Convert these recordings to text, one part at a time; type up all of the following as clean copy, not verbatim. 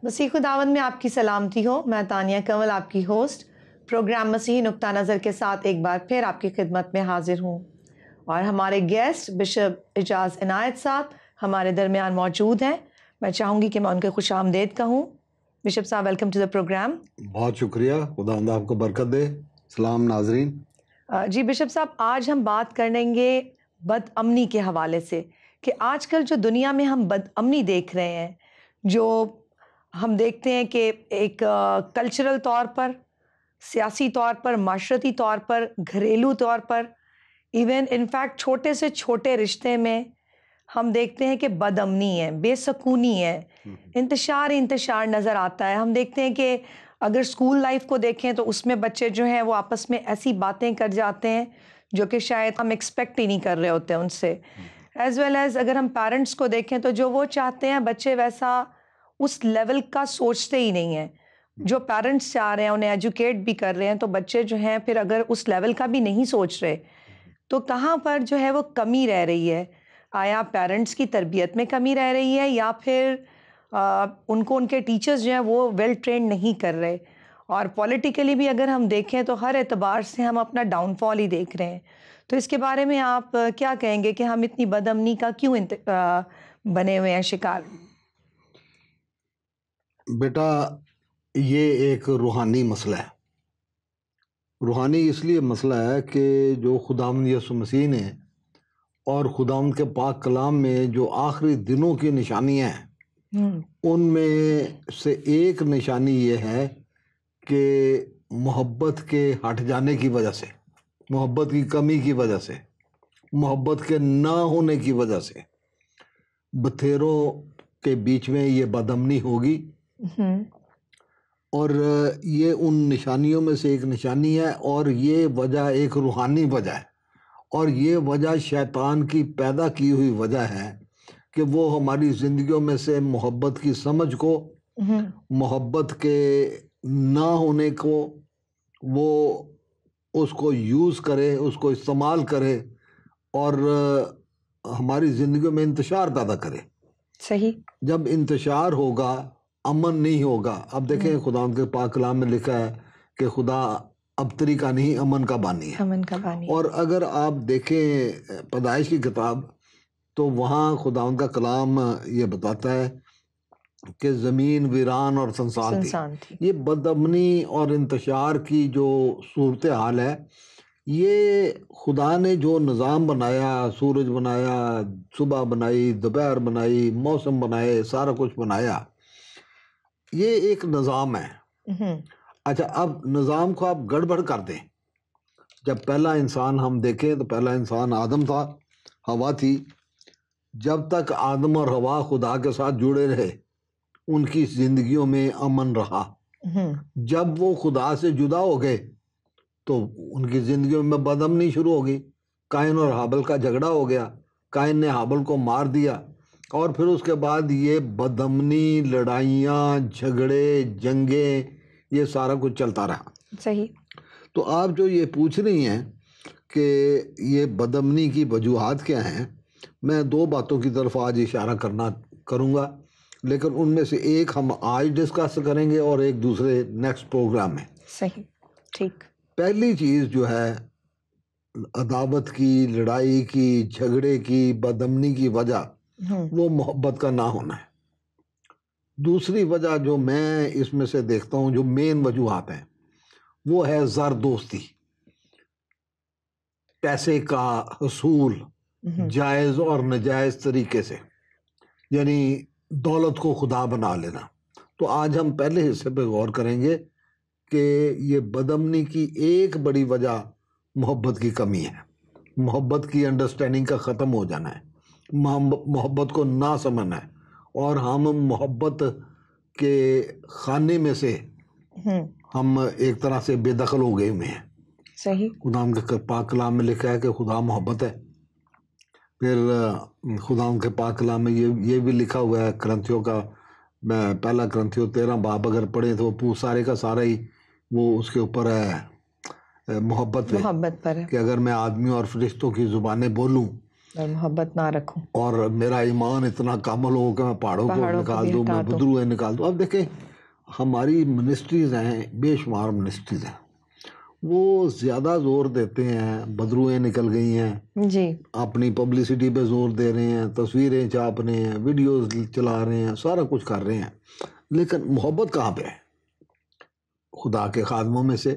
مسیح خداوند میں آپ کی سلامتی ہو. میں تانیہ کنول آپ کی ہوسٹ پروگرام مسیحی نقطہ نظر کے ساتھ ایک بار پھر آپ کی خدمت میں حاضر ہوں، اور ہمارے گیسٹ بشپ اعجاز عنایت صاحب ہمارے درمیان موجود ہیں. میں چاہوں گی کہ میں ان کے خوش آمدید کہوں. بشپ صاحب، ویلکم ٹو دا پروگرام. بہت شکریہ، خداوند آپ کو برکت دے. سلام ناظرین. جی بشپ صاحب، آج ہم بات کریں گے بد امنی کے حوالے سے کہ آج کل جو دنیا میں ہم بد امنی دیکھ رہے ہیں، جو ہم دیکھتے ہیں کہ ایک کلچرل طور پر، سیاسی طور پر، معاشرتی طور پر، گھریلو طور پر، ایون انفیکٹ چھوٹے سے چھوٹے رشتے میں ہم دیکھتے ہیں کہ بد امنی ہے، بے سکونی ہے، انتشار نظر آتا ہے. ہم دیکھتے ہیں کہ اگر اسکول لائف کو دیکھیں تو اس میں بچے جو ہیں وہ آپس میں ایسی باتیں کر جاتے ہیں جو کہ شاید ہم ایکسپیکٹ ہی نہیں کر رہے ہوتے ان سے. ایز ویل ایز اگر ہم پیرنٹس کو دیکھیں تو جو وہ چاہتے ہیں بچے ویسا اس لیول کا سوچتے ہی نہیں ہیں. جو پیرنٹس چاہ رہے ہیں انہیں ایجوکیٹ بھی کر رہے ہیں، تو بچے جو ہیں پھر اگر اس لیول کا بھی نہیں سوچ رہے تو کہاں پر جو ہے وہ کمی رہ رہی ہے؟ آیا پیرنٹس کی تربیت میں کمی رہ رہی ہے، یا پھر ان کو ان کے ٹیچرز جو ہیں وہ ویل ٹرینڈ نہیں کر رہے؟ اور پولیٹیکلی بھی اگر ہم دیکھیں تو ہر اعتبار سے ہم اپنا ڈاؤن فال ہی دیکھ رہے ہیں. تو اس کے بارے میں آپ کیا کہیں گے کہ ہم اتنی بد امنی کا کیوں بنے ہوئے ہیں شکار؟ بیٹا، یہ ایک روحانی مسئلہ ہے. روحانی اس لیے مسئلہ ہے کہ جو خداوند یسوع مسیح نے اور خداوند کے پاک کلام میں جو آخری دنوں کی نشانیاں ہیں ان میں سے ایک نشانی یہ ہے کہ محبت کے ہٹ جانے کی وجہ سے، محبت کی کمی کی وجہ سے، محبت کے نہ ہونے کی وجہ سے بتھیروں کے بیچ میں یہ بد امنی ہوگی. اور یہ ان نشانیوں میں سے ایک نشانی ہے، اور یہ وجہ ایک روحانی وجہ ہے، اور یہ وجہ شیطان کی پیدا کی ہوئی وجہ ہے کہ وہ ہماری زندگیوں میں سے محبت کی سمجھ کو، محبت کے نہ ہونے کو، وہ اس کو یوز کرے، اس کو استعمال کرے اور ہماری زندگیوں میں انتشار پیدا کرے. صحیح. جب انتشار ہوگا امن نہیں ہوگا. اب دیکھیں خدا کے پاک کلام میں لکھا ہے کہ خدا ابتری کا نہیں امن کا بانی ہے. امن کا بانی. اور اگر آپ دیکھیں پیدائش کی کتاب تو وہاں خدا کا کلام یہ بتاتا ہے کہ زمین ویران اور سنسان تھی. یہ بد امنی اور انتشار کی جو صورتحال ہے، یہ خدا نے جو نظام بنایا، سورج بنایا، صبح بنائی، دوپہر بنائی، موسم بنائے، سارا کچھ بنایا، یہ ایک نظام ہے. اچھا، اب نظام کو آپ گڑبڑ کر دیں. جب پہلا انسان ہم دیکھیں تو پہلا انسان آدم تھا، ہوا تھی. جب تک آدم اور ہوا خدا کے ساتھ جڑے رہے ان کی زندگیوں میں امن رہا. جب وہ خدا سے جدا ہو گئے تو ان کی زندگیوں میں بد امنی شروع ہو گئی. قائن اور حابل کا جھگڑا ہو گیا، قائن نے حابل کو مار دیا، اور پھر اس کے بعد یہ بد امنی، لڑائیاں، جھگڑے، جنگیں، یہ سارا کچھ چلتا رہا. صحیح. تو آپ جو یہ پوچھ رہی ہیں کہ یہ بد امنی کی وجوہات کیا ہیں، میں دو باتوں کی طرف آج اشارہ کروں گا، لیکن ان میں سے ایک ہم آج ڈسکس کریں گے اور ایک دوسرے نیکسٹ پروگرام میں. صحیح. ٹھیک. پہلی چیز جو ہے عداوت کی، لڑائی کی، جھگڑے کی، بد امنی کی وجہ وہ محبت کا نہ ہونا ہے. دوسری وجہ جو میں اس میں سے دیکھتا ہوں، جو مین وجوہات ہیں، وہ ہے زر دوستی، پیسے کا حصول جائز اور ناجائز طریقے سے، یعنی دولت کو خدا بنا لینا. تو آج ہم پہلے حصے پہ غور کریں گے کہ یہ بد امنی کی ایک بڑی وجہ محبت کی کمی ہے. محبت کی انڈرسٹینڈنگ کا ختم ہو جانا ہے، محبت کو نہ سمجھنا ہے، اور ہم محبت کے خانے میں سے ہم ایک طرح سے بے دخل ہو گئے ہوئے ہیں. صحیح. خدا کے پاک کلام میں لکھا ہے کہ خدا محبت ہے. پھر خدا کے پاک کلام میں یہ بھی لکھا ہوا ہے، کرنتھیوں کا پہلا کرنتھیوں 13 باب اگر پڑھیں تو وہ سارے کا سارا ہی وہ اس کے اوپر ہے، محبت پر ہے، کہ اگر میں آدمیوں اور فرشتوں کی زبانیں بولوں اور محبت نہ رکھوں، اور میرا ایمان اتنا کامل ہو کہ میں پہاڑوں کو نکال دوں، میں بدروہیں نکال دوں. اب دیکھیں ہماری منسٹریز ہیں، بے شمار منسٹریز ہیں، وہ زیادہ زور دیتے ہیں، بدروہیں نکل گئی ہیں جی، اپنی پبلسٹی پہ زور دے رہے ہیں، تصویریں چھاپ رہے ہیں، ویڈیوز چلا رہے ہیں، سارا کچھ کر رہے ہیں، لیکن محبت کہاں پہ ہے؟ خدا کے خادموں میں سے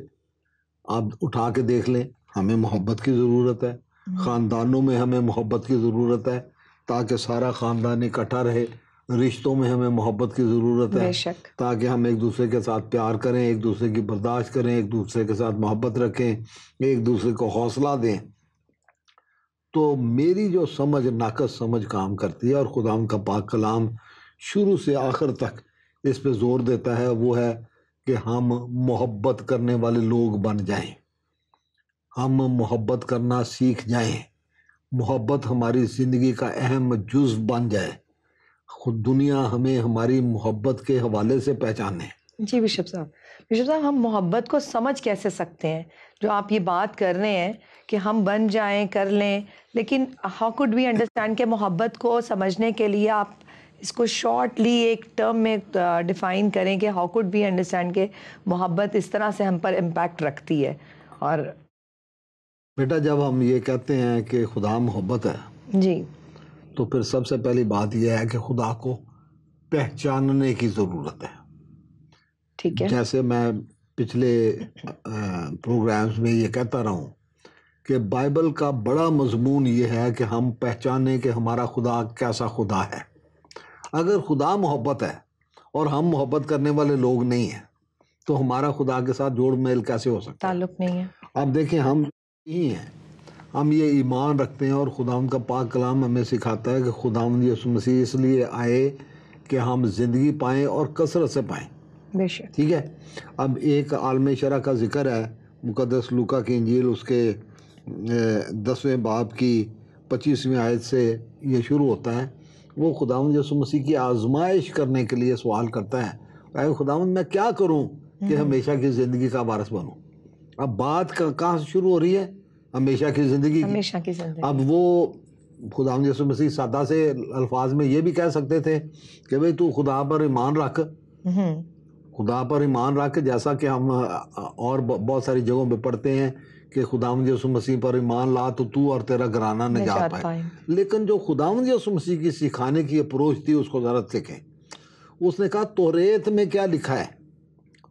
آپ اٹھا کے دیکھ لیں، ہمیں محبت کی ضرورت ہے، خاندانوں میں ہمیں محبت کی ضرورت ہے تاکہ سارا خاندان اکٹھا رہے، رشتوں میں ہمیں محبت کی ضرورت ہے تاکہ ہم ایک دوسرے کے ساتھ پیار کریں، ایک دوسرے کی برداشت کریں، ایک دوسرے کے ساتھ محبت رکھیں، ایک دوسرے کو حوصلہ دیں. تو میری جو سمجھ ناقص سمجھ کام کرتی ہے، اور خدا کا پاک کلام شروع سے آخر تک اس پہ زور دیتا ہے، وہ ہے کہ ہم محبت کرنے والے لوگ بن جائیں، ہم محبت کرنا سیکھ جائیں، محبت ہماری زندگی کا اہم جزو بن جائے، خود دنیا ہمیں ہماری محبت کے حوالے سے پہچانے. جی بشپ صاحب ہم محبت کو سمجھ کیسے سکتے ہیں؟ جو آپ یہ بات کر رہے ہیں کہ ہم بن جائیں، کر لیں، لیکن ہاؤ کوڈ وی انڈرسٹینڈ کہ محبت کو سمجھنے کے لیے آپ اس کو شارٹلی ایک ٹرم میں ڈیفائن کریں کہ ہاؤ کوڈ وی انڈرسٹینڈ کہ محبت اس طرح سے ہم پر امپیکٹ رکھتی ہے؟ اور بیٹا جب ہم یہ کہتے ہیں کہ خدا محبت ہے، جی، تو پھر سب سے پہلی بات یہ ہے کہ خدا کو پہچاننے کی ضرورت ہے. ٹھیک ہے، جیسے میں پچھلے پروگرامز میں یہ کہتا رہا ہوں کہ بائبل کا بڑا مضمون یہ ہے کہ ہم پہچانیں کہ ہمارا خدا کیسا خدا ہے. اگر خدا محبت ہے اور ہم محبت کرنے والے لوگ نہیں ہیں تو ہمارا خدا کے ساتھ جوڑ میل کیسے ہو سکتا ہے؟ تعلق نہیں ہے. اب دیکھیں ہم ہی ہیں، ہم یہ ایمان رکھتے ہیں، اور خداوند کا پاک کلام ہمیں سکھاتا ہے کہ خداوند یسوع مسیح اس لیے آئے کہ ہم زندگی پائیں اور کثرت سے پائیں. بے شک. ٹھیک ہے. اب ایک عالم شرح کا ذکر ہے، مقدس لوکا کی انجیل اس کے 10ویں باب کی 25ویں آیت سے یہ شروع ہوتا ہے. وہ خداوند یسوع مسیح کی آزمائش کرنے کے لیے سوال کرتا ہے، اے خداوند میں کیا کروں کہ ہمیشہ کی زندگی کا وارث بنوں؟ اب بات کہاں سے شروع ہو رہی ہے؟ ہمیشہ کی زندگی کی. اب وہ خداوند یسوع مسیح سادہ سے الفاظ میں یہ بھی کہہ سکتے تھے کہ بھئی تو خدا پر ایمان رکھ، خدا پر ایمان رکھ، جیسا کہ ہم اور بہت ساری جگہوں پہ پڑھتے ہیں کہ خداوند یسوع مسیح پر ایمان لا تو اور تیرا گھرانہ نجات پائے. لیکن جو خداوند یسوع مسیح کی سکھانے کی اپروچ تھی اس کو ذرا سیکھیں. اس نے کہا توریت میں کیا لکھا ہے؟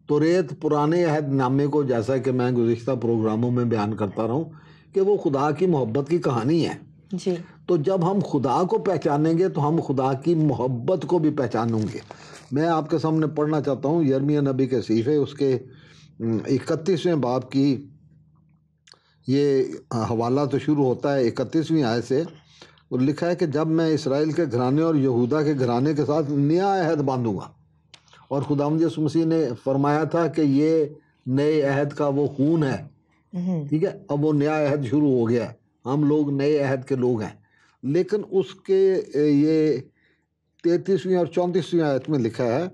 توریت پرانے عہد نامے کو، جیسا کہ میں گزشتہ پروگراموں میں بیان کرتا رہا ہوں کہ وہ خدا کی محبت کی کہانی ہے. جی. تو جب ہم خدا کو پہچانیں گے تو ہم خدا کی محبت کو بھی پہچانیں گے. میں آپ کے سامنے پڑھنا چاہتا ہوں یرمیہ نبی کے صحیفے اس کے 31ویں باب کی، یہ حوالہ تو شروع ہوتا ہے 31ویں آیت سے، اور لکھا ہے کہ جب میں اسرائیل کے گھرانے اور یہودا کے گھرانے کے ساتھ نیا عہد باندھوں گا. اور خداوند یسوع مسیح نے فرمایا تھا کہ یہ نئے عہد کا وہ خون ہے. ٹھیک ہے. اب وہ نیا عہد شروع ہو گیا ہے، ہم لوگ نئے عہد کے لوگ ہیں. لیکن اس کے یہ 33ویں اور 34ویں آیت میں لکھا ہے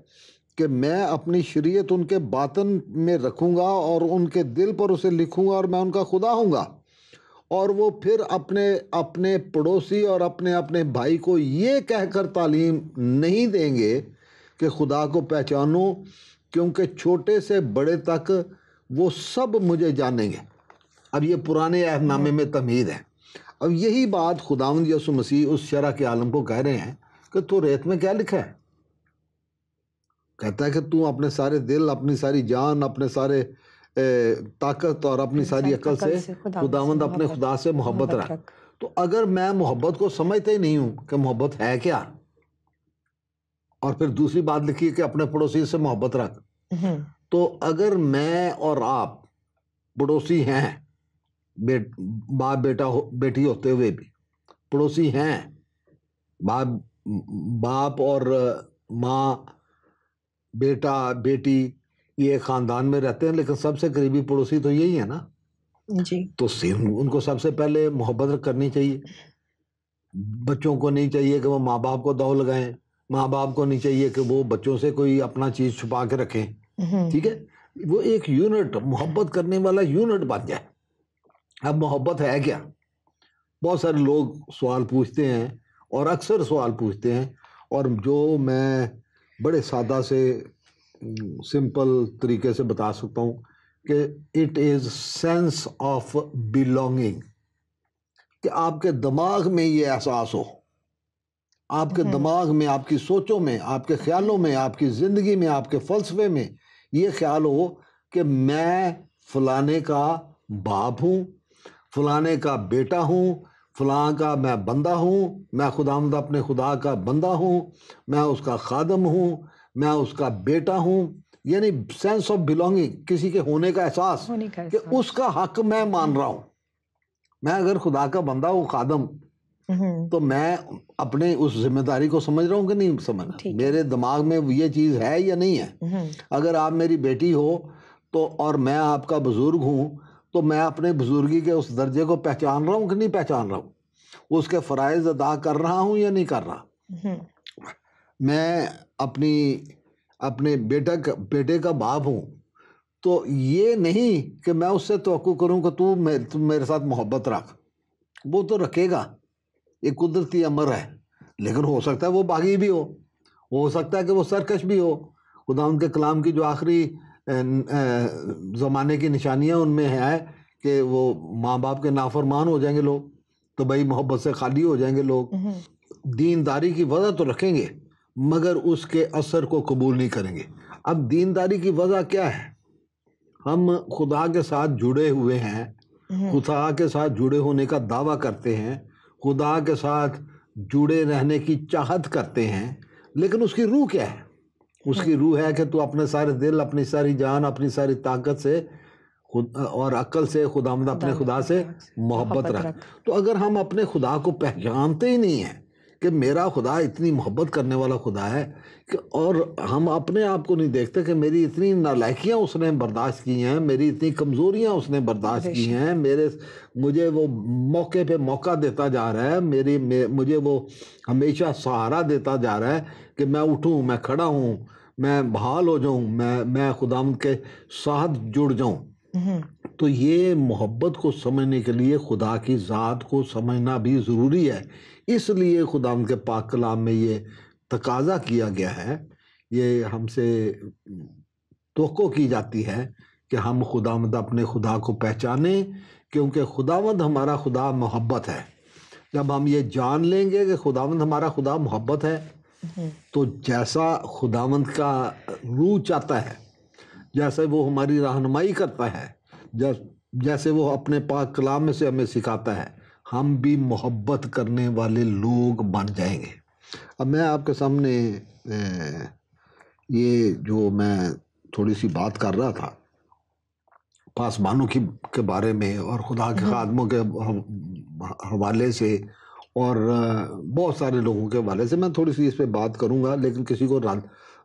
کہ میں اپنی شریعت ان کے باطن میں رکھوں گا اور ان کے دل پر اسے لکھوں گا، اور میں ان کا خدا ہوں گا. اور وہ پھر اپنے پڑوسی اور اپنے بھائی کو یہ کہہ کر تعلیم نہیں دیں گے کہ خدا کو پہچانو، کیونکہ چھوٹے سے بڑے تک وہ سب مجھے جانیں گے. اب یہ پرانے عہد نامے میں تمہید ہے. اب یہی بات خداوند یسوع مسیح اس شرح کے عالم کو کہہ رہے ہیں کہ تو ریت میں کیا لکھا ہے؟ کہتا ہے کہ تو اپنے سارے دل، اپنی ساری جان، اپنے سارے طاقت اور اپنی ساری عقل سے خداوند اپنے خدا سے محبت رکھ. تو اگر میں محبت کو سمجھتا ہی نہیں ہوں کہ محبت ہے کیا، اور پھر دوسری بات لکھی ہے کہ اپنے پڑوسی سے محبت رکھ، تو اگر میں اور آپ پڑوسی ہیں، باپ بیٹا بیٹی ہوتے ہوئے بھی پڑوسی ہیں، باپ اور ماں بیٹا بیٹی یہ خاندان میں رہتے ہیں، لیکن سب سے قریبی پڑوسی تو یہی ہے نا. جی. تو ان کو سب سے پہلے محبت کرنی چاہیے. بچوں کو نہیں چاہیے کہ وہ ماں باپ کو داؤ لگائیں، ماں باپ کو نہیں چاہیے کہ وہ بچوں سے کوئی اپنا چیز چھپا کے رکھیں. ٹھیک ہے. وہ ایک یونٹ، محبت کرنے والا یونٹ بن جائے. اب محبت ہے کیا؟ بہت سارے لوگ سوال پوچھتے ہیں اور اکثر سوال پوچھتے ہیں، اور جو میں بڑے سادہ سے سمپل طریقے سے بتا سکتا ہوں کہ it is sense of belonging, کہ آپ کے دماغ میں یہ احساس ہو، آپ کے دماغ میں، آپ کی سوچوں میں، آپ کے خیالوں میں، آپ کی زندگی میں، آپ کے فلسفے میں یہ خیال ہو کہ میں فلانے کا باپ ہوں، فلانے کا بیٹا ہوں، فلاں کا میں بندہ ہوں، میں خداوند اپنے خدا کا بندہ ہوں، میں اس کا خادم ہوں، میں اس کا بیٹا ہوں، یعنی سینس آف بلونگنگ، کسی کے ہونے کا احساس کہ اس کا حق میں مان رہا ہوں۔ میں اگر خدا کا بندہ ہوں، خادم، تو میں اپنے اس ذمہ داری کو سمجھ رہا ہوں کہ نہیں سمجھ رہا، میرے دماغ میں یہ چیز ہے یا نہیں ہے۔ اگر آپ میری بیٹی ہو تو اور میں آپ کا بزرگ ہوں تو میں اپنے بزرگی کے اس درجے کو پہچان رہا ہوں کہ نہیں پہچان رہا ہوں، اس کے فرائض ادا کر رہا ہوں یا نہیں کر رہا۔ میں اپنے بیٹے کا باپ ہوں تو یہ نہیں کہ میں اس سے توقع کروں کہ تو میرے ساتھ محبت رکھ، وہ تو رکھے گا، ایک قدرتی امر ہے، لیکن ہو سکتا ہے وہ باغی بھی ہو سکتا ہے کہ وہ سرکش بھی ہو۔ خدا ان کے کلام کی جو آخری زمانے کی نشانیاں ان میں ہے کہ وہ ماں باپ کے نافرمان ہو جائیں گے لوگ، تو بھائی محبت سے خالی ہو جائیں گے لوگ، دینداری کی وجہ تو رکھیں گے مگر اس کے اثر کو قبول نہیں کریں گے۔ اب دینداری کی وجہ کیا ہے؟ ہم خدا کے ساتھ جڑے ہوئے ہیں، خدا کے ساتھ جڑے ہونے کا دعویٰ کرتے ہیں، خدا کے ساتھ جڑے رہنے کی چاہت کرتے ہیں، لیکن اس کی روح کیا ہے؟ اس کی روح ہے کہ تو اپنے سارے دل، اپنی ساری جان، اپنی ساری طاقت سے اور عقل سے خداوند اپنے خدا سے محبت رکھ۔ تو اگر ہم اپنے خدا کو پہچانتے ہی نہیں ہیں کہ میرا خدا اتنی محبت کرنے والا خدا ہے، کہ اور ہم اپنے آپ کو نہیں دیکھتے کہ میری اتنی نالائکیاں اس نے برداشت کی ہیں، میری اتنی کمزوریاں اس نے برداشت کی ہیں، مجھے وہ موقع پہ موقع دیتا جا رہا ہے، مجھے وہ ہمیشہ سہارا دیتا جا رہا ہے کہ میں اٹھوں، میں کھڑا ہوں، میں بحال ہو جاؤں، میں خداوند کے ساتھ جڑ جاؤں۔ تو یہ محبت کو سمجھنے کے لیے خدا کی ذات کو سمجھنا بھی ضروری ہے۔ اس لیے خداوند کے پاک کلام میں یہ تقاضا کیا گیا ہے، یہ ہم سے توقع کی جاتی ہے کہ ہم خداوند اپنے خدا کو پہچانیں، کیونکہ خداوند ہمارا خدا محبت ہے۔ جب ہم یہ جان لیں گے کہ خداوند ہمارا خدا محبت ہے، تو جیسا خداوند کا روح چاہتا ہے، جیسے وہ ہماری رہنمائی کرتا ہے، جیسے وہ اپنے پاک کلام میں سے ہمیں سکھاتا ہے، ہم بھی محبت کرنے والے لوگ بن جائیں گے۔ اب میں آپ کے سامنے یہ جو میں تھوڑی سی بات کر رہا تھا پاسبانوں کے بارے میں اور خدا کے خادموں کے حوالے سے اور بہت سارے لوگوں کے حوالے سے، میں تھوڑی سی اس پہ بات کروں گا، لیکن کسی کو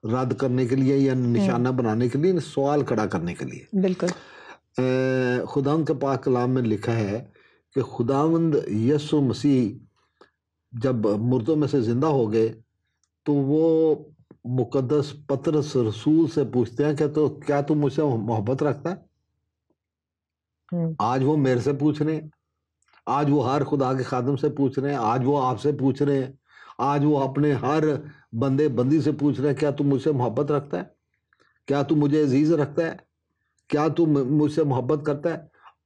رد کرنے کے لیے یا نشانہ بنانے کے لیے، سوال کھڑا کرنے کے لیے۔ بالکل خداوند کے پاک کلام میں لکھا ہے کہ خداوند یسوع مسیح جب مردوں میں سے زندہ ہو گئے تو وہ مقدس پطرس رسول سے پوچھتے ہیں کہ تو کیا تم مجھ سے محبت رکھتا ہے؟ آج وہ میرے سے پوچھ رہے ہیں، آج وہ ہر خدا کے خادم سے پوچھ رہے ہیں، آج وہ آپ سے پوچھ رہے ہیں، آج وہ اپنے ہر بندے بندی سے پوچھ رہے ہیں کیا تم مجھ سے محبت رکھتا ہے؟ کیا تم مجھے عزیز رکھتا ہے؟ کیا تم مجھ سے محبت کرتا ہے؟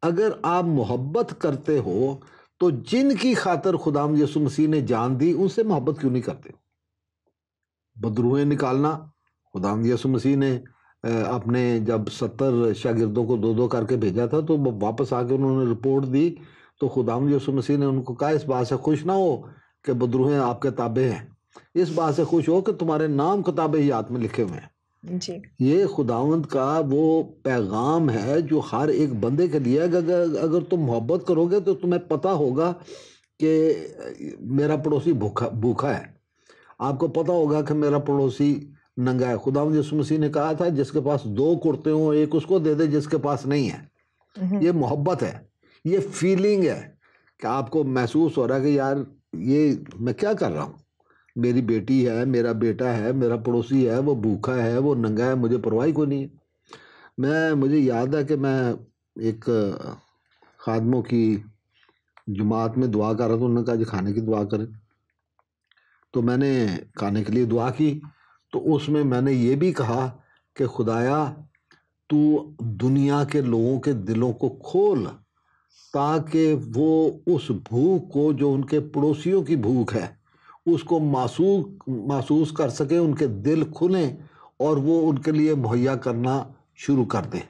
اگر آپ محبت کرتے ہو تو جن کی خاطر خداوند یسوع مسیح نے جان دی ان سے محبت کیوں نہیں کرتے؟ بدروہیں نکالنا، خداوند یسوع مسیح نے اپنے جب 70 شاگردوں کو 2 کر کے بھیجا تھا تو واپس آ کے انہوں نے رپورٹ دی تو خداوند یسوع مسیح نے ان کو کہا اس بات سے خوش نہ ہو کہ بدروہیں آپ کے تابع ہیں، اس بات سے خوش ہو کہ تمہارے نام کتاب حیات میں لکھے ہوئے ہیں۔ جی، یہ خداوند کا وہ پیغام ہے جو ہر ایک بندے کے لیے اگر تم محبت کرو گے تو تمہیں پتہ ہوگا کہ میرا پڑوسی بھوکا ہے، آپ کو پتہ ہوگا کہ میرا پڑوسی ننگا ہے۔ خداوند یسوع مسیح نے کہا تھا جس کے پاس 2 کرتے ہوں ایک اس کو دے دے جس کے پاس نہیں ہے۔ یہ محبت ہے، یہ فیلنگ ہے کہ آپ کو محسوس ہو رہا ہے کہ یار یہ میں کیا کر رہا ہوں، میری بیٹی ہے، میرا بیٹا ہے، میرا پڑوسی ہے، وہ بھوکا ہے، وہ ننگا ہے، مجھے پرواہ کوئی نہیں ہے۔ مجھے یاد ہے کہ میں ایک خادموں کی جماعت میں دعا کر رہا تھا، انہوں نے کہا جی کھانے کی دعا کریں، تو میں نے کھانے کے لیے دعا کی. تو اس میں نے یہ بھی کہا کہ خدایا تو دنیا کے لوگوں کے دلوں کو کھول تاکہ وہ اس بھوک کو جو ان کے پڑوسیوں کی بھوک ہے اس کو محسوس کر سکیں، ان کے دل کھلیں اور وہ ان کے لیے مہیا کرنا شروع کر دیں.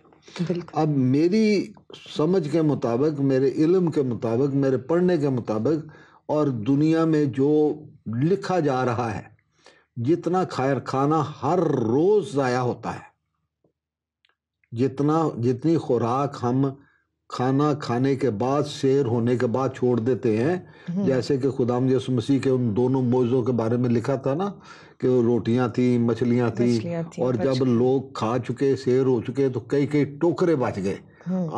اب میری سمجھ کے مطابق، میرے علم کے مطابق، میرے پڑھنے کے مطابق اور دنیا میں جو لکھا جا رہا ہے، جتنا کھانا ہر روز ضائع ہوتا ہے، جتنی خوراک ہم کھانا کھانے کے بعد، سیر ہونے کے بعد چھوڑ دیتے ہیں، جیسے کہ خداوند یسوع مسیح کے ان دونوں معجزوں کے بارے میں لکھا تھا نا کہ روٹیاں تھیں، مچھلیاں تھیں، اور جب لوگ کھا چکے، سیر ہو چکے تو کئی ٹوکرے بچ گئے.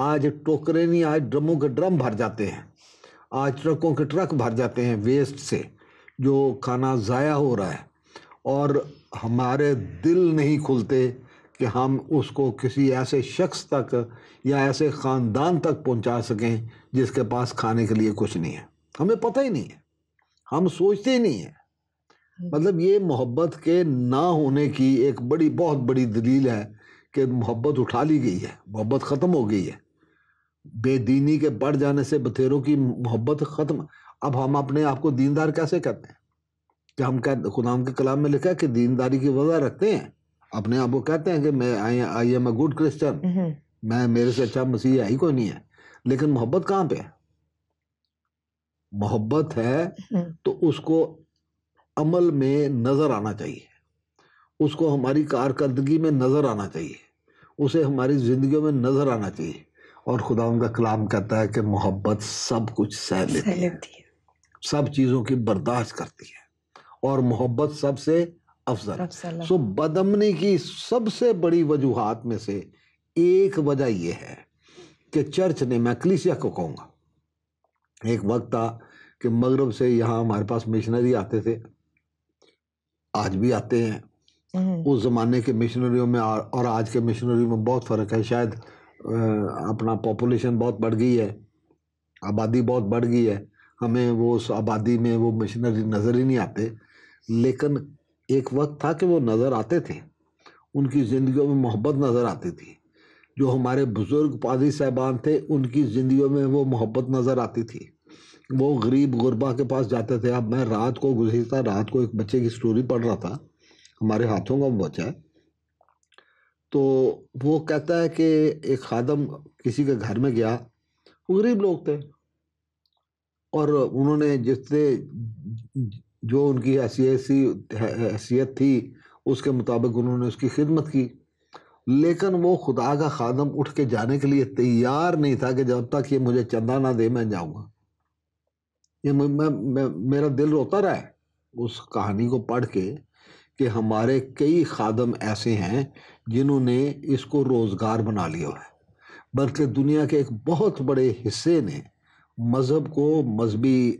آج ٹوکرے نہیں، آج ڈرموں کے ڈرم بھر جاتے ہیں، آج ٹرکوں کے ٹرک بھر جاتے ہیں ویسٹ سے، جو کھانا ضائع ہو رہا ہے. اور ہمارے دل نہیں کھلتے کہ ہم اس کو کسی ایسے شخص تک یا ایسے خاندان تک پہنچا سکیں جس کے پاس کھانے کے لیے کچھ نہیں ہے. ہمیں پتہ ہی نہیں ہے، ہم سوچتے ہی نہیں ہیں. مطلب یہ محبت کے نہ ہونے کی ایک بہت بڑی دلیل ہے کہ محبت اٹھا لی گئی ہے، محبت ختم ہو گئی ہے. بے دینی کے بڑھ جانے سے بتھیروں کی محبت ختم. اب ہم اپنے آپ کو دیندار کیسے کہتے ہیں؟ کہ ہم خدا کے کلام میں لکھا ہے کہ دینداری کی وجہ رکھتے ہیں، اپنے آپ کو کہتے ہیں کہ میں I am a good Christian, میرے سے اچھا مسیح ہے ہی کوئی نہیں ہے. لیکن محبت کہاں پہ ہے؟ محبت ہے تو اس کو عمل میں نظر آنا چاہیے، اس کو ہماری کارکردگی میں نظر آنا چاہیے، اسے ہماری زندگیوں میں نظر آنا چاہیے. اور خدا ان کا کلام کہتا ہے کہ محبت سب کچھ سہ لیتی ہے، سب چیزوں کی برداشت کرتی ہے، اور محبت سب سے افضل. سو بدامنی کی سب سے بڑی وجوہات میں سے ایک وجہ یہ ہے کہ چرچ نے، میں کلیسیا کو کہوں گا، ایک وقت تھا کہ مغرب سے یہاں ہمارے پاس مشنری آتے تھے، آج بھی آتے ہیں. اس زمانے کے مشنریوں میں اور آج کے مشنریوں میں بہت فرق ہے. شاید اپنا پاپولیشن بہت بڑھ گئی ہے، آبادی بہت بڑھ گئی ہے، ہمیں وہ اس آبادی میں وہ مشنری نظر ہی نہیں آتے. لیکن ایک وقت تھا کہ وہ نظر آتے تھے، ان کی زندگیوں میں محبت نظر آتی تھی. جو ہمارے بزرگ پادری صاحبان تھے ان کی زندگیوں میں وہ محبت نظر آتی تھی. وہ غریب غربا کے پاس جاتے تھے. اب میں رات کو ایک بچے کی سٹوری پڑھ رہا تھا، ہمارے ہاتھوں کا وہ بچہ ہے، تو وہ کہتا ہے کہ ایک خادم کسی کے گھر میں گیا، وہ غریب لوگ تھے، اور انہوں نے جو ان کی حیثیت تھی اس کے مطابق انہوں نے اس کی خدمت کی. لیکن وہ خدا کا خادم اٹھ کے جانے کے لیے تیار نہیں تھا کہ جب تک یہ مجھے چندہ نہ دے میں جاؤں گا. میرا دل روتا رہا ہے اس کہانی کو پڑھ کے کہ ہمارے کئی خادم ایسے ہیں جنہوں نے اس کو روزگار بنا لیا ہے، بلکہ دنیا کے ایک بہت بڑے حصے نے مذہب کو مذہبی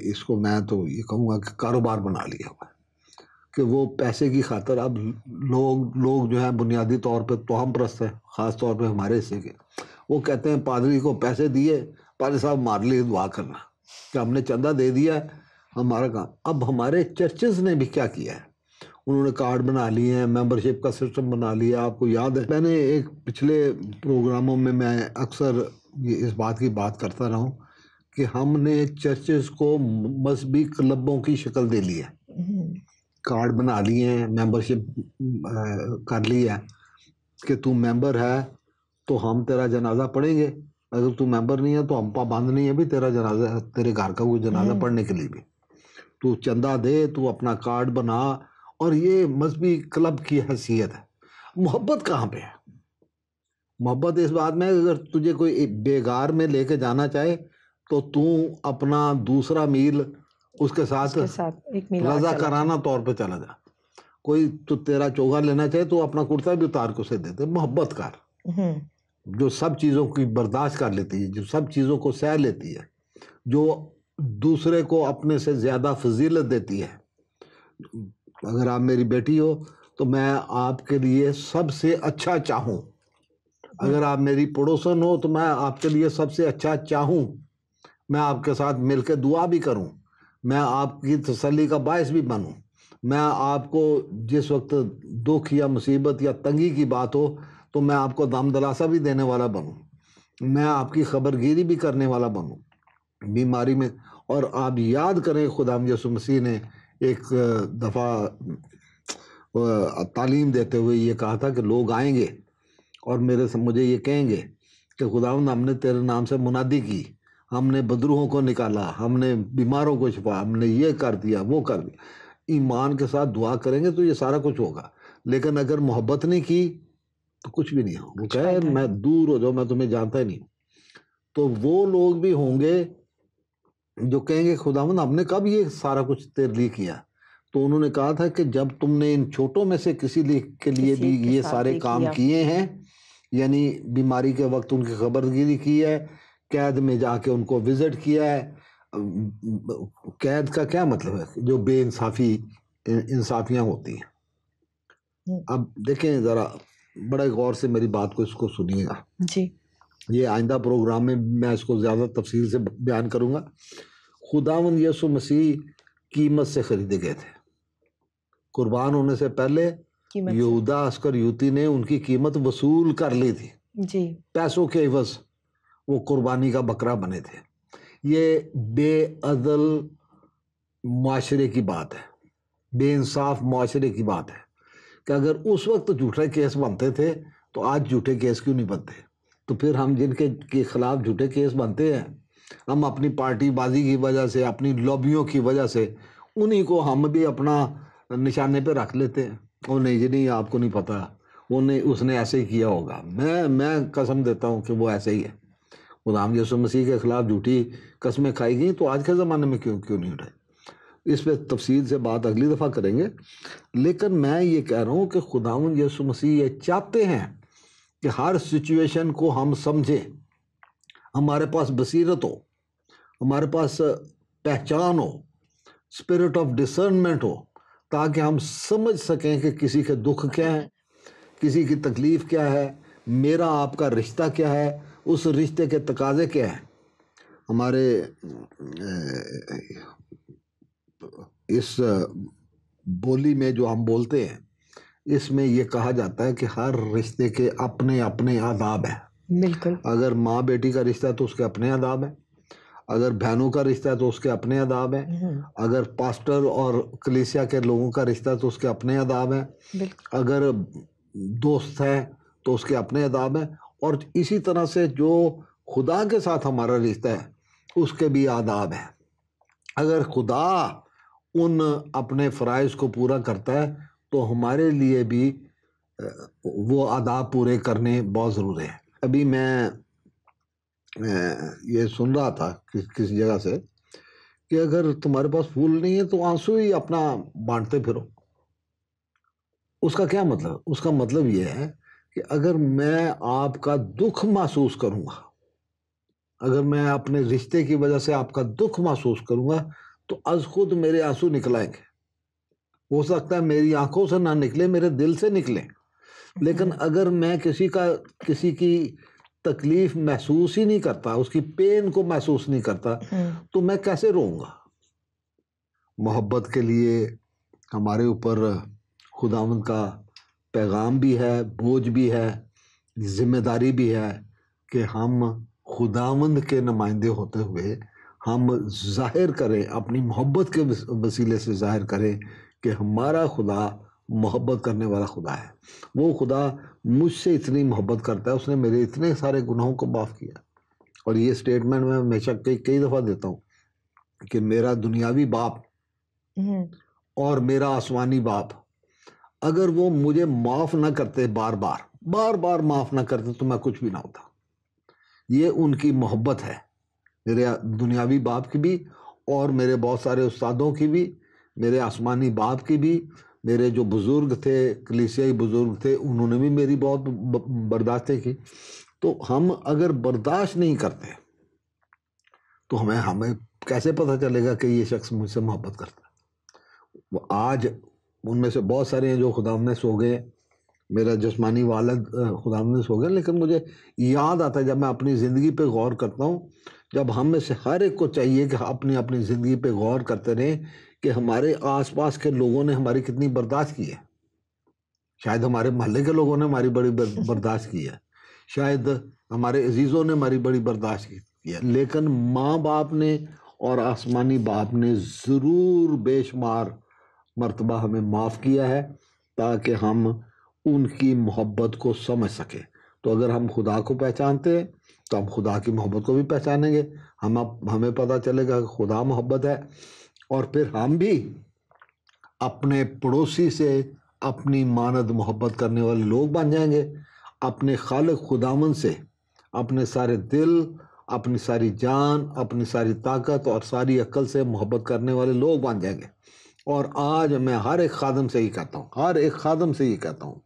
اس کو میں تو یہ کہوں گا کہ کاروبار بنا لیا ہوا ہے، کہ وہ پیسے کی خاطر اب لوگ جو ہیں بنیادی طور پہ توہم پرست ہیں، خاص طور پہ ہمارے حصے کے. وہ کہتے ہیں پادری کو پیسے دیے، پادری صاحب ہمارے لیے دعا کرنا کہ ہم نے چندہ دے دیا ہے ہمارا کام. اب ہمارے چرچز نے بھی کیا کیا ہے، انہوں نے کارڈ بنا لیے ہیں، ممبرشپ کا سسٹم بنا لیا. آپ کو یاد ہے میں نے ایک پچھلے پروگراموں میں اکثر اس بات کی بات کرتا رہا ہوں کہ ہم نے چرچز کو مذہبی کلبوں کی شکل دے لی ہے. کارڈ بنا لیے ہیں، ممبرشپ کر لی ہے کہ تو ممبر ہے تو ہم تیرا جنازہ پڑھیں گے، اگر تو ممبر نہیں ہے تو ہم پابند نہیں ہے بھی تیرا جنازہ، تیرے گھر کا کوئی جنازہ پڑھنے کے لیے بھی تو چندہ دے، تو اپنا کارڈ بنا. اور یہ مذہبی کلب کی حیثیت ہے. محبت کہاں پہ ہے؟ محبت اس بات میں اگر تجھے کوئی بیگار میں لے کے جانا چاہے تو تو اپنا دوسرا میل اس کے ساتھ رضا کرانہ طور پہ چلا جا. کوئی تو تیرا چوگا لینا چاہے تو اپنا کرتا بھی اتار کے اسے دیتے. محبت کر جو سب چیزوں کی برداشت کر لیتی ہے، جو سب چیزوں کو سہ لیتی ہے، جو دوسرے کو اپنے سے زیادہ فضیلت دیتی ہے. اگر آپ میری بیٹی ہو تو میں آپ کے لیے سب سے اچھا چاہوں. اگر آپ میری پڑوسن ہو تو میں آپ کے لیے سب سے اچھا چاہوں، میں آپ کے ساتھ مل کے دعا بھی کروں، میں آپ کی تسلی کا باعث بھی بنوں، میں آپ کو جس وقت دکھ یا مصیبت یا تنگی کی بات ہو تو میں آپ کو دم دلاسا بھی دینے والا بنوں، میں آپ کی خبر گیری بھی کرنے والا بنوں بیماری میں۔ اور آپ یاد کریں خدا یسوع مسیح نے ایک دفعہ تعلیم دیتے ہوئے یہ کہا تھا کہ لوگ آئیں گے اور مجھے یہ کہیں گے کہ خداوند ہم نے تیرے نام سے منادی کی، ہم نے بدروحوں کو نکالا، ہم نے بیماروں کو شفا، ہم نے یہ کر دیا وہ کر دیا۔ ایمان کے ساتھ دعا کریں گے تو یہ سارا کچھ ہوگا، لیکن اگر محبت نہیں کی تو کچھ بھی نہیں ہوگا۔ وہ کہے میں دور ہو جاؤ، میں تمہیں جانتا ہی نہیں ہوں۔ تو وہ لوگ بھی ہوں گے جو کہیں گے خداوند ہم نے کب یہ سارا کچھ تیرے لیے کیا؟ تو انہوں نے کہا تھا کہ جب تم نے ان چھوٹوں میں سے کسی کے لیے بھی یہ سارے کام کیے ہیں، یعنی بیماری کے وقت ان کی خبرگیری کی ہے، قید میں جا کے ان کو وزٹ کیا ہے۔ قید کا کیا مطلب ہے؟ جو بے انصافیاں ہوتی ہیں۔ اب دیکھیں ذرا بڑے غور سے میری بات کو اس کو سنیے گا جی، یہ آئندہ پروگرام میں میں اس کو زیادہ تفصیل سے بیان کروں گا۔ خداوند یسوع مسیح قیمت سے خریدے گئے تھے، قربان ہونے سے پہلے یہودا اسکریوتی نے ان کی قیمت وصول کر لی تھی جی، پیسوں کے عوض وہ قربانی کا بکرا بنے تھے۔ یہ بے عدل معاشرے کی بات ہے، بے انصاف معاشرے کی بات ہے کہ اگر اس وقت جھوٹے کیس بنتے تھے تو آج جھوٹے کیس کیوں نہیں بنتے؟ تو پھر ہم جن کے خلاف جھوٹے کیس بنتے ہیں، ہم اپنی پارٹی بازی کی وجہ سے، اپنی لابیوں کی وجہ سے انہی کو ہم بھی اپنا نشانے پہ رکھ لیتے ہیں۔ وہ نہیں جی نہیں، آپ کو نہیں پتا، اس نے ایسے ہی کیا ہوگا۔ میں قسم دیتا ہوں کہ وہ ایسے ہی ہے۔ خدا یسوع مسیح کے خلاف جھوٹی قسمیں کھائی گئی تو آج کے زمانے میں کیوں نہیں اٹھائی؟ اس پہ تفصیل سے بات اگلی دفعہ کریں گے، لیکن میں یہ کہہ رہا ہوں کہ خداوند یسوع مسیح یہ چاہتے ہیں کہ ہر سچویشن کو ہم سمجھیں، ہمارے پاس بصیرت ہو، ہمارے پاس پہچان ہو، اسپرٹ آف ڈسرنمنٹ ہو، تاکہ ہم سمجھ سکیں کہ کسی کے دکھ کیا ہے، کسی کی تکلیف کیا ہے، میرا آپ کا رشتہ کیا ہے، اس رشتے کے تقاضے کیا ہیں۔ ہمارے اس بولی میں جو ہم بولتے ہیں، اس میں یہ کہا جاتا ہے کہ ہر رشتے کے اپنے اپنے آداب ہیں۔ بالکل، اگر ماں بیٹی کا رشتہ ہے تو اس کے اپنے آداب ہیں، اگر بہنوں کا رشتہ ہے تو اس کے اپنے آداب ہیں، اگر پاسٹر اور کلیسیا کے لوگوں کا رشتہ ہے تو اس کے اپنے آداب ہیں، اگر دوست ہے تو اس کے اپنے آداب ہیں، اور اسی طرح سے جو خدا کے ساتھ ہمارا رشتہ ہے اس کے بھی آداب ہیں۔ اگر خدا ان اپنے فرائض کو پورا کرتا ہے تو ہمارے لیے بھی وہ آداب پورے کرنے بہت ضروری ہیں۔ ابھی میں یہ سن رہا تھا کسی جگہ سے کہ اگر تمہارے پاس پھول نہیں ہے تو آنسو ہی اپنا بانٹتے پھرو۔ اس کا کیا مطلب؟ اس کا مطلب یہ ہے کہ اگر میں آپ کا دکھ محسوس کروں گا، اگر میں اپنے رشتے کی وجہ سے آپ کا دکھ محسوس کروں گا تو از خود میرے آنسو نکل آئیں گے۔ ہو سکتا ہے میری آنکھوں سے نہ نکلے، میرے دل سے نکلے، لیکن اگر میں کسی کی تکلیف محسوس ہی نہیں کرتا، اس کی پین کو محسوس نہیں کرتا تو میں کیسے روؤں گا؟ محبت کے لیے ہمارے اوپر خداوند کا پیغام بھی ہے، بوجھ بھی ہے، ذمہ داری بھی ہے کہ ہم خداوند کے نمائندے ہوتے ہوئے ہم ظاہر کریں، اپنی محبت کے وسیلے سے ظاہر کریں کہ ہمارا خدا محبت کرنے والا خدا ہے۔ وہ خدا مجھ سے اتنی محبت کرتا ہے، اس نے میرے اتنے سارے گناہوں کو معاف کیا۔ اور یہ سٹیٹمنٹ میں ہمیشہ کئی دفعہ دیتا ہوں کہ میرا دنیاوی باپ اور میرا آسمانی باپ اگر وہ مجھے معاف نہ کرتے، بار بار معاف نہ کرتے تو میں کچھ بھی نہ ہوتا۔ یہ ان کی محبت ہے، میرے دنیاوی باپ کی بھی اور میرے بہت سارے استادوں کی بھی، میرے آسمانی باپ کی بھی، میرے جو بزرگ تھے، کلیسیائی بزرگ تھے، انہوں نے بھی میری بہت برداشتیں کی۔ تو ہم اگر برداشت نہیں کرتے تو ہمیں کیسے پتہ چلے گا کہ یہ شخص مجھ سے محبت کرتا ہے؟ وہ آج ان میں سے بہت سارے ہیں جو خدا نے سو گئے، میرا جسمانی والد خداوند سے ہو گیا، لیکن مجھے یاد آتا ہے جب میں اپنی زندگی پہ غور کرتا ہوں، جب ہم میں سے ہر ایک کو چاہیے کہ اپنی اپنی زندگی پہ غور کرتے رہیں کہ ہمارے آس پاس کے لوگوں نے ہماری کتنی برداشت کی ہے. شاید ہمارے محلے کے لوگوں نے ہماری بڑی برداشت کی ہے، شاید ہمارے عزیزوں نے ہماری بڑی برداشت کی ہے، لیکن ماں باپ نے اور آسمانی باپ نے ضرور بے شمار مرتبہ ہمیں معاف کیا ہے تاکہ ہم ان کی محبت کو سمجھ سکیں. تو اگر ہم خدا کو پہچانتے ہیں تو ہم خدا کی محبت کو بھی پہچانیں گے. ہمیں پتہ چلے گا کہ خدا محبت ہے، اور پھر ہم بھی اپنے پڑوسی سے اپنی مانند محبت کرنے والے لوگ بن جائیں گے. اپنے خالق خداوند سے اپنے سارے دل، اپنی ساری جان، اپنی ساری طاقت اور ساری عقل سے محبت کرنے والے لوگ بن جائیں گے. اور آج میں ہر ایک خادم سے یہ کہتا ہوں، ہر ایک خادم سے یہ کہتا ہوں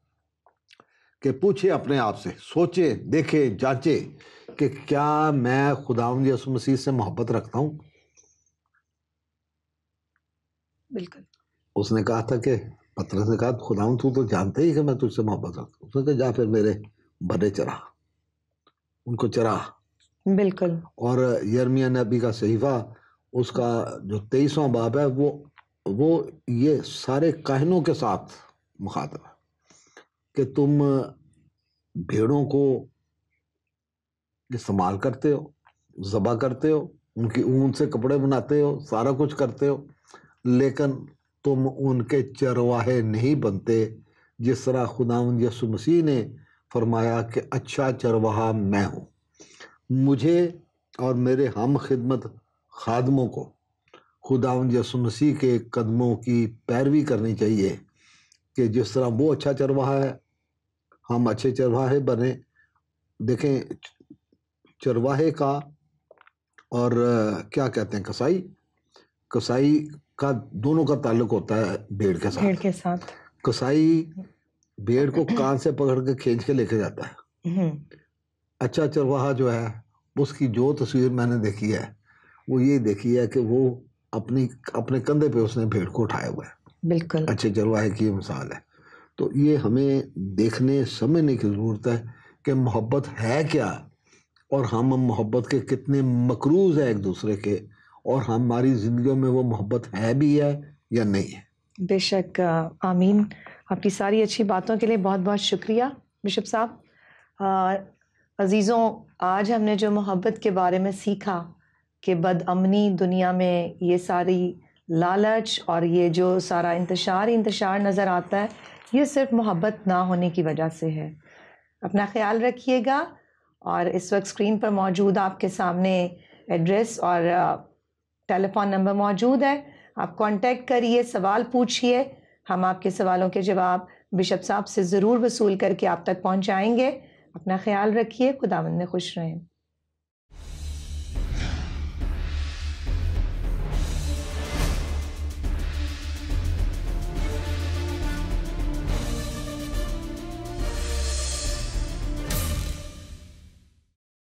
کہ پوچھے اپنے آپ سے، سوچے، دیکھے، جانچے کہ کیا میں خداوند یسوع مسیح سے محبت رکھتا ہوں. بالکل. اس نے کہا تھا کہ پطرس نے کہا خداوند تو جانتے ہی کہ میں تجھ سے محبت رکھتا ہوں. اس نے کہا جا پھر میرے بڑے چرا، ان کو چرا. بالکل. اور یرمیہ نبی کا صحیفہ اس کا جو 23واں باب ہے وہ یہ سارے کاہنوں کے ساتھ مخاطب ہے کہ تم بھیڑوں کو استعمال کرتے ہو، ذبح کرتے ہو، ان کی اون سے کپڑے بناتے ہو، سارا کچھ کرتے ہو، لیکن تم ان کے چرواہے نہیں بنتے، جس طرح خداوند یسوع مسیح نے فرمایا کہ اچھا چرواہا میں ہوں. مجھے اور میرے ہم خدمت خادموں کو خداوند یسوع مسیح کے قدموں کی پیروی کرنی چاہیے کہ جس طرح وہ اچھا چرواہا ہے ہم اچھے چرواہے بنیں. دیکھیں چرواہے کا اور کیا کہتے ہیں کسائی کا دونوں کا تعلق ہوتا ہے بھیڑ کے ساتھ. کسائی بھیڑ کو کان سے پکڑ کے کھینچ کے لے کے جاتا ہے. اچھا چرواہا جو ہے اس کی جو تصویر میں نے دیکھی ہے وہ یہ دیکھی ہے کہ وہ اپنے کندھے پہ اس نے بھیڑ کو اٹھایا ہوا ہے. بالکل اچھے چرواہے کی مثال ہے. تو یہ ہمیں دیکھنے سمجھنے کی ضرورت ہے کہ محبت ہے کیا، اور ہم محبت کے کتنے مقروض ہیں ایک دوسرے کے، اور ہماری زندگیوں میں وہ محبت ہے بھی ہے یا نہیں ہے. بے شک. آمین. آپ کی ساری اچھی باتوں کے لیے بہت بہت شکریہ بشپ صاحب. عزیزوں، آج ہم نے جو محبت کے بارے میں سیکھا کہ بد امنی دنیا میں یہ ساری لالچ اور یہ جو سارا انتشار نظر آتا ہے، یہ صرف محبت نہ ہونے کی وجہ سے ہے. اپنا خیال رکھیے گا. اور اس وقت اسکرین پر موجود آپ کے سامنے ایڈریس اور ٹیلی فون نمبر موجود ہے. آپ کانٹیکٹ کریے، سوال پوچھیے. ہم آپ کے سوالوں کے جواب بشپ صاحب سے ضرور وصول کر کے آپ تک پہنچائیں گے. اپنا خیال رکھیے. خداوند میں خوش رہیں.